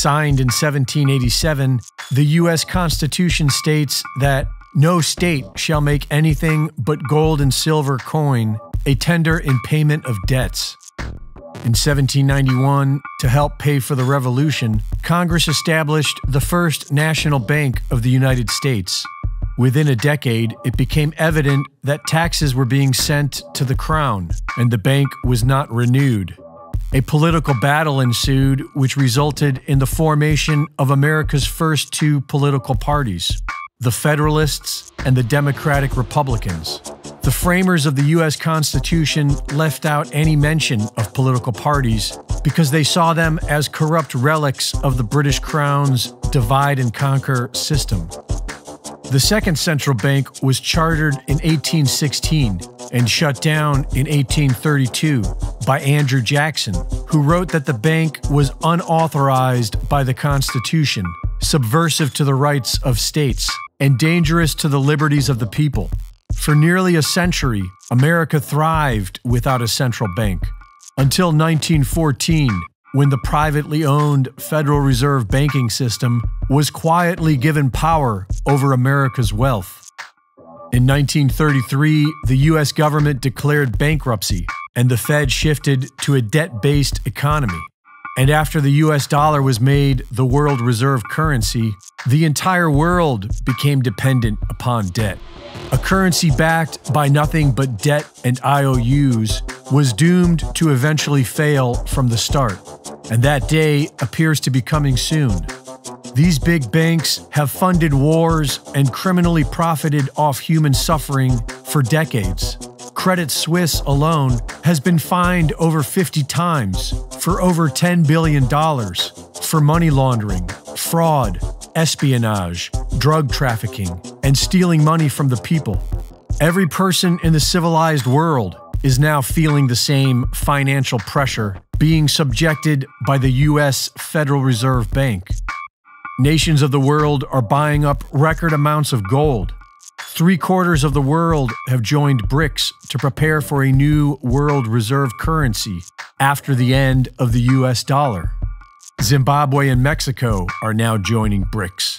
Signed in 1787, the U.S. Constitution states that no state shall make anything but gold and silver coin a tender in payment of debts. In 1791, to help pay for the Revolution, Congress established the first national bank of the United States. Within a decade, it became evident that taxes were being sent to the Crown, and the bank was not renewed. A political battle ensued, which resulted in the formation of America's first two political parties, the Federalists and the Democratic Republicans. The framers of the U.S. Constitution left out any mention of political parties because they saw them as corrupt relics of the British Crown's divide-and-conquer system. The second central bank was chartered in 1816 and shut down in 1832 by Andrew Jackson, who wrote that the bank was unauthorized by the Constitution, subversive to the rights of states, and dangerous to the liberties of the people. For nearly a century, America thrived without a central bank, until 1914, when the privately owned Federal Reserve banking system was quietly given power over America's wealth. In 1933, the U.S. government declared bankruptcy, and the Fed shifted to a debt-based economy. And after the U.S. dollar was made the world reserve currency, the entire world became dependent upon debt. A currency backed by nothing but debt and IOUs was doomed to eventually fail from the start, and that day appears to be coming soon. These big banks have funded wars and criminally profited off human suffering for decades. Credit Suisse alone has been fined over 50 times for over $10 billion for money laundering, fraud, espionage, drug trafficking, and stealing money from the people. Every person in the civilized world is now feeling the same financial pressure, being subjected by the U.S. Federal Reserve Bank. Nations of the world are buying up record amounts of gold. 3/4 of the world have joined BRICS to prepare for a new world reserve currency after the end of the U.S. dollar. Zimbabwe and Mexico are now joining BRICS.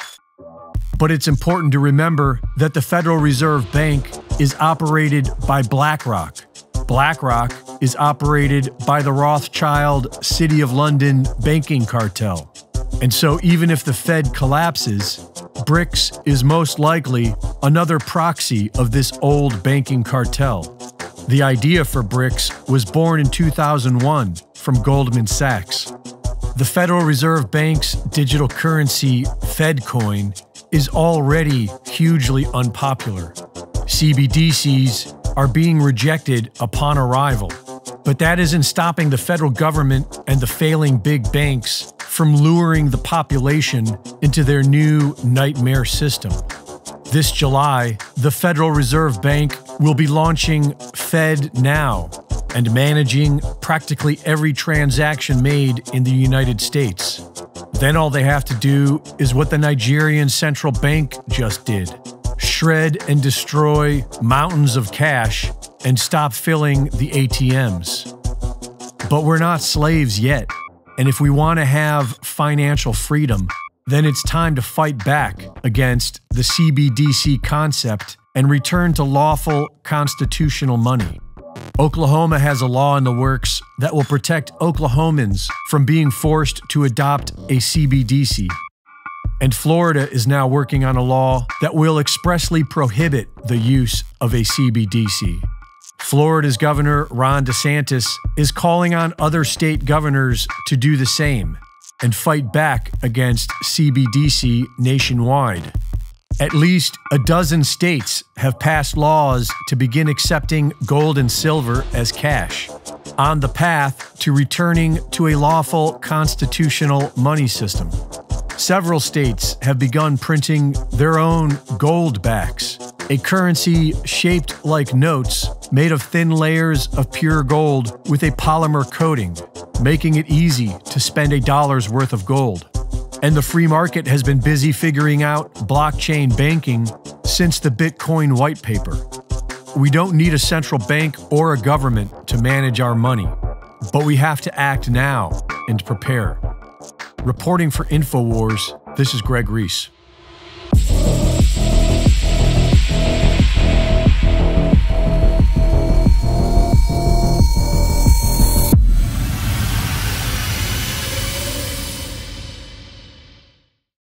But it's important to remember that the Federal Reserve Bank is operated by BlackRock. BlackRock is operated by the Rothschild City of London banking cartel. And so even if the Fed collapses, BRICS is most likely another proxy of this old banking cartel. The idea for BRICS was born in 2001 from Goldman Sachs. The Federal Reserve Bank's digital currency, FedCoin, is already hugely unpopular. CBDCs are being rejected upon arrival. But that isn't stopping the federal government and the failing big banks from luring the population into their new nightmare system. This July, the Federal Reserve Bank will be launching FedNow and managing practically every transaction made in the United States. Then all they have to do is what the Nigerian central bank just did: shred and destroy mountains of cash and stop filling the ATMs. But we're not slaves yet, and if we want to have financial freedom, then it's time to fight back against the CBDC concept and return to lawful constitutional money. Oklahoma has a law in the works that will protect Oklahomans from being forced to adopt a CBDC. And Florida is now working on a law that will expressly prohibit the use of a CBDC. Florida's Governor Ron DeSantis is calling on other state governors to do the same and fight back against CBDC nationwide. At least a dozen states have passed laws to begin accepting gold and silver as cash, on the path to returning to a lawful constitutional money system. Several states have begun printing their own gold backs, a currency shaped like notes made of thin layers of pure gold with a polymer coating, making it easy to spend $1's worth of gold. And the free market has been busy figuring out blockchain banking since the Bitcoin white paper. We don't need a central bank or a government to manage our money, but we have to act now and prepare. Reporting for InfoWars, this is Greg Reese.